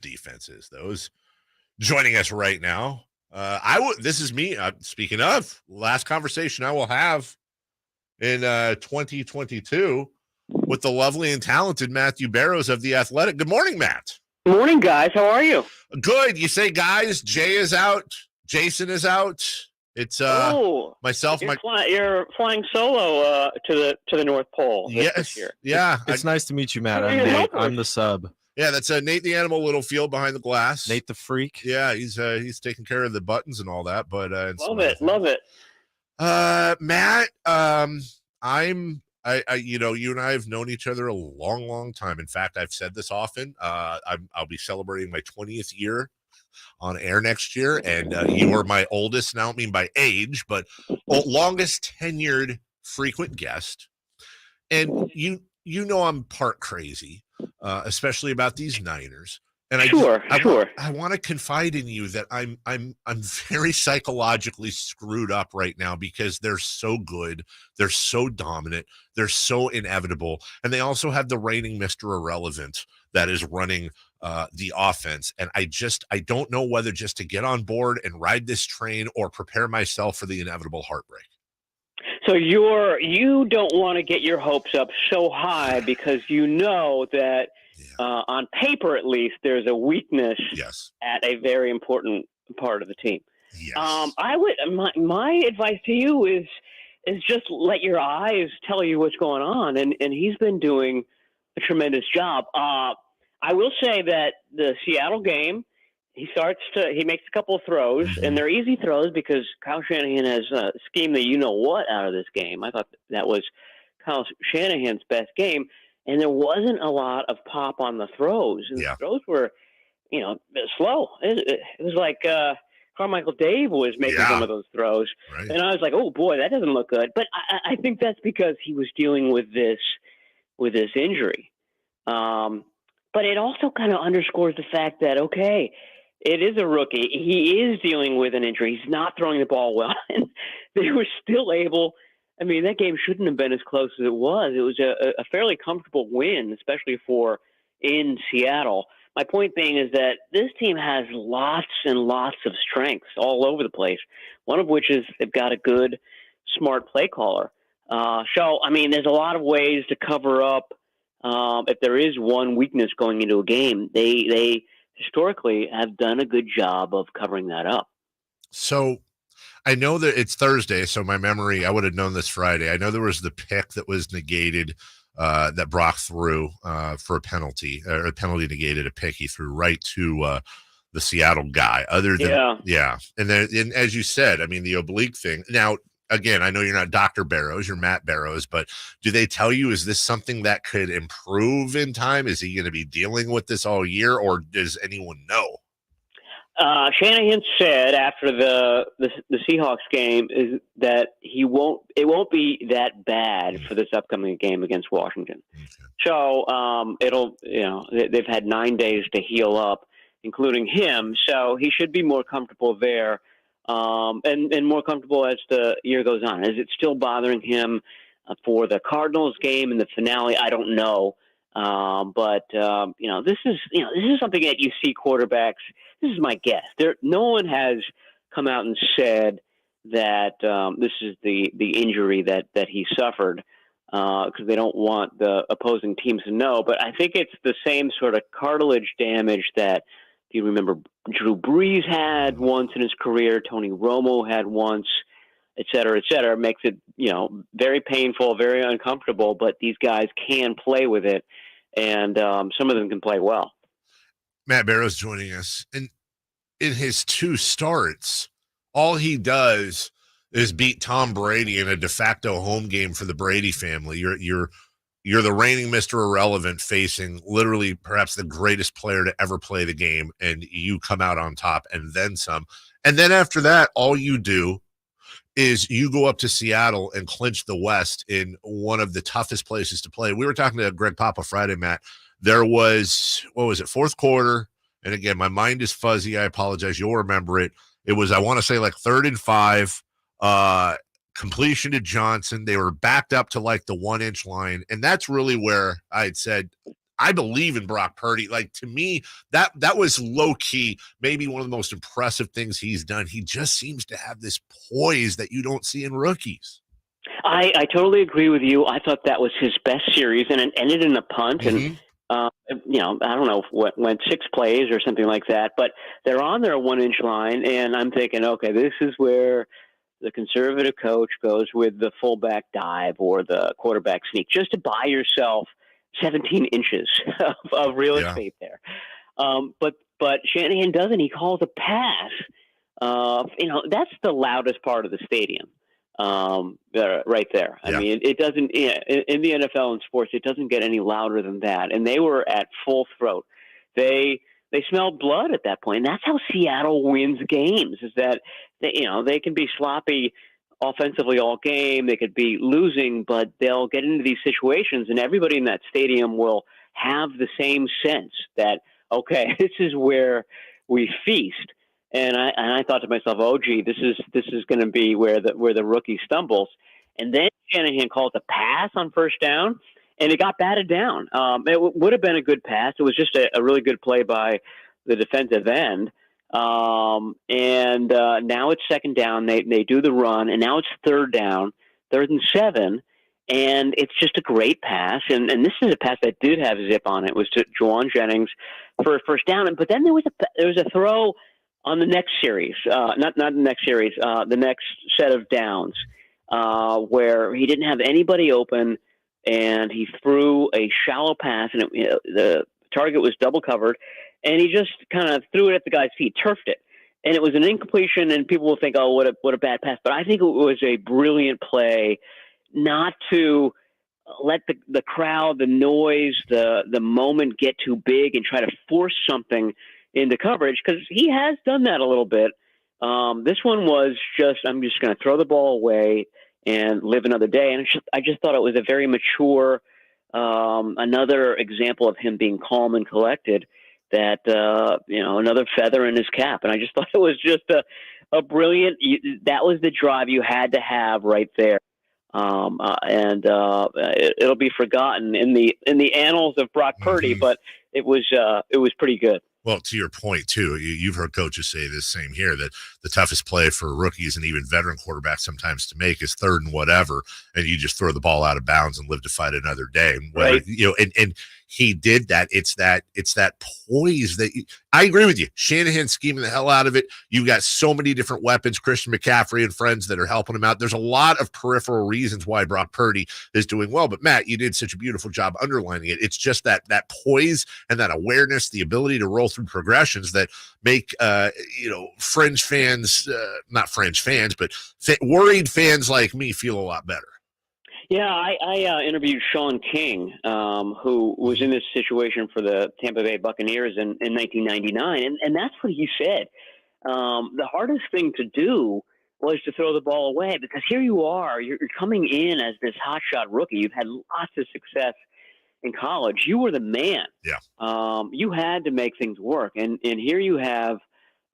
defenses. Those joining us right now. This is me. Speaking of, last conversation I will have in 2022 with the lovely and talented Matthew Barrows of The Athletic. Good morning, Matt. Good morning, guys. How are you? Good. You say guys. Jay is out. Jason is out. It's myself. You're flying solo to the North Pole this year. Yeah. It's nice to meet you, Matt. I'm Nate. I'm the sub. Yeah, that's Nate the Animal Littlefield behind the glass. Nate the Freak. Yeah, he's taking care of the buttons and all that. But love it. Matt, you and I have known each other a long, long time. In fact, I've said this often. I'll be celebrating my 20th year on air next year, and you are my oldest. And I don't mean by age, but longest tenured frequent guest. And you know I'm part crazy. Especially about these Niners, and I want to confide in you that I'm very psychologically screwed up right now because they're so good, they're so dominant, they're so inevitable, and they also have the reigning Mr. Irrelevant that is running the offense, and I don't know whether just to get on board and ride this train or prepare myself for the inevitable heartbreak. So you don't want to get your hopes up so high because you know that on paper at least there's a weakness at a very important part of the team. Yes. My advice to you is just let your eyes tell you what's going on, and he's been doing a tremendous job. I will say that the Seattle game, he makes a couple of throws, and they're easy throws because Kyle Shanahan has schemed the you-know-what out of this game. I thought that was Kyle Shanahan's best game, and there wasn't a lot of pop on the throws. And the throws were, slow. It was like Carmichael Dave was making some of those throws, and I was like, oh, boy, that doesn't look good. But I think that's because he was dealing with this injury. But it also kind of underscores the fact that, okay, it is a rookie. He is dealing with an injury. He's not throwing the ball well. And they were still able – I mean, that game shouldn't have been as close as it was. It was a fairly comfortable win, especially in Seattle. My point being is that this team has lots and lots of strengths all over the place, one of which is they've got a good, smart play caller. There's a lot of ways to cover up if there is one weakness going into a game. They historically have done a good job of covering that up. So I know that it's Thursday, so my memory, I would have known this Friday. I know there was the pick that was negated that Brock threw for a penalty, or a penalty negated a pick he threw right to the Seattle guy. And as you said, I mean, the oblique thing. Now, again, I know you're not Dr. Barrows, you're Matt Barrows, but do they tell you, is this something that could improve in time? Is he going to be dealing with this all year, or does anyone know? Shanahan said after the Seahawks game is that it won't be that bad for this upcoming game against Washington. Okay. So they've had 9 days to heal up, including him. So he should be more comfortable there. And more comfortable as the year goes on. Is it still bothering him for the Cardinals game and the finale? I don't know. But this is something that you see quarterbacks. This is my guess. No one has come out and said that this is the injury that he suffered because they don't want the opposing teams to know. But I think it's the same sort of cartilage damage that, if you remember, Drew Brees had once in his career, Tony Romo had once, et cetera, makes it, very painful, very uncomfortable, but these guys can play with it, and some of them can play well. Matt Barrows joining us. And in his 2 starts, all he does is beat Tom Brady in a de facto home game for the Brady family. You're the reigning Mr. Irrelevant facing literally perhaps the greatest player to ever play the game, and you come out on top and then some. And then after that, all you do is you go up to Seattle and clinch the West in one of the toughest places to play. We were talking to Greg Papa Friday, Matt. There was, fourth quarter? And again, my mind is fuzzy. I apologize. You'll remember it. It was, I want to say, like 3rd and 5. Completion to Johnson. They were backed up to like the 1-inch line. And that's really where I had said, I believe in Brock Purdy. Like, to me, that was low key, maybe one of the most impressive things he's done. He just seems to have this poise that you don't see in rookies. I totally agree with you. I thought that was his best series, and it ended in a punt. And I don't know what went 6 plays or something like that, but they're on their 1-inch line, and I'm thinking, okay, this is where the conservative coach goes with the fullback dive or the quarterback sneak, just to buy yourself 17 inches of real estate there. But Shanahan doesn't. He calls a pass. That's the loudest part of the stadium. Right there. I mean, it doesn't, in the NFL and sports, it doesn't get any louder than that. And they were at full throat. They smelled blood at that point. And that's how Seattle wins games, is that they can be sloppy offensively all game. They could be losing, but they'll get into these situations and everybody in that stadium will have the same sense that, okay, this is where we feast. And I thought to myself, oh gee, this is going to be where the rookie stumbles. And then Shanahan calls a pass on first down, and it got batted down. It would have been a good pass. It was just a really good play by the defensive end. And now it's second down. They do the run, and now it's third down, 3rd and 7, and it's just a great pass. And this is a pass that did have zip on it. It was to Juwan Jennings for a first down. But then there was a throw on the next series, not the next series, the next set of downs, where he didn't have anybody open, and he threw a shallow pass, and the target was double covered, and he just kind of threw it at the guy's feet, turfed it, and it was an incompletion. And people will think, "Oh, what a bad pass!" But I think it was a brilliant play, not to let the crowd, the noise, the moment get too big and try to force something into coverage, because he has done that a little bit. This one was I'm just going to throw the ball away and live another day. And I just thought it was a very mature, another example of him being calm and collected, that, another feather in his cap. And I just thought it was just a brilliant, that was the drive you had to have right there. It'll be forgotten in the annals of Brock Purdy, but it was pretty good. Well, to your point, too, you've heard coaches say this same here, that the toughest play for rookies and even veteran quarterbacks sometimes to make is 3rd and whatever, and you just throw the ball out of bounds and live to fight another day. Right. And he did that. It's that poise that I agree with you. Shanahan scheming the hell out of it. You've got so many different weapons, Christian McCaffrey and friends that are helping him out. There's a lot of peripheral reasons why Brock Purdy is doing well. But Matt, you did such a beautiful job underlining it. It's just that poise and that awareness, the ability to roll through progressions that make fringe fans, not fringe fans, but worried fans like me feel a lot better. Yeah, I interviewed Sean King, who was in this situation for the Tampa Bay Buccaneers in 1999, and that's what he said. The hardest thing to do was to throw the ball away, because here you are, you're coming in as this hotshot rookie. You've had lots of success in college. You were the man. Yeah. You had to make things work, and here you have.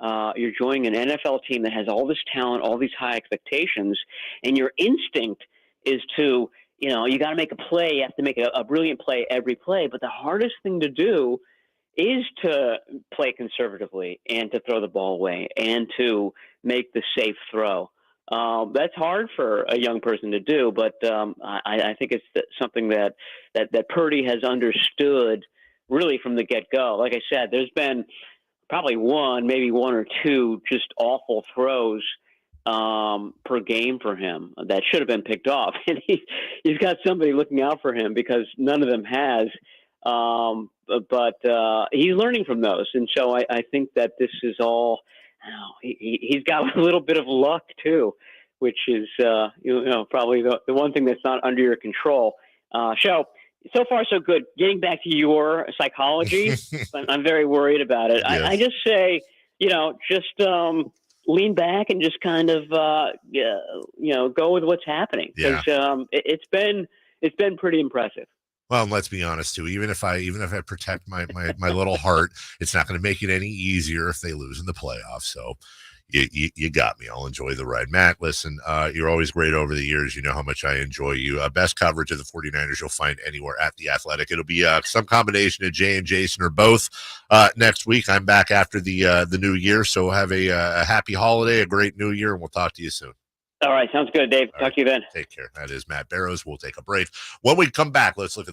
You're joining an NFL team that has all this talent, all these high expectations, and your instinct is to, you got to make a play. You have to make a brilliant play every play. But the hardest thing to do is to play conservatively and to throw the ball away and to make the safe throw. That's hard for a young person to do, but I think it's something that Purdy has understood really from the get-go. Like I said, there's been probably maybe one or two just awful throws per game for him that should have been picked off. And he's got somebody looking out for him, because none of them has. But he's learning from those. And so I think that this is all, he's got a little bit of luck too, which is, probably the one thing that's not under your control. So far, so good. Getting back to your psychology, I'm very worried about it. Yes. I just say, just lean back and just kind of, go with what's happening. Because it's been pretty impressive. Well, and let's be honest too. Even if I protect my little heart, it's not going to make it any easier if they lose in the playoffs. So, You got me. I'll enjoy the ride. Matt, listen, you're always great over the years. You know how much I enjoy you. Best coverage of the 49ers you'll find anywhere at The Athletic. It'll be some combination of Jay and Jason or both next week. I'm back after the new year, so have a happy holiday, a great new year, and we'll talk to you soon. All right. Sounds good, Dave. Talk to you then. Take care. That is Matt Barrows. We'll take a break. When we come back, let's look at the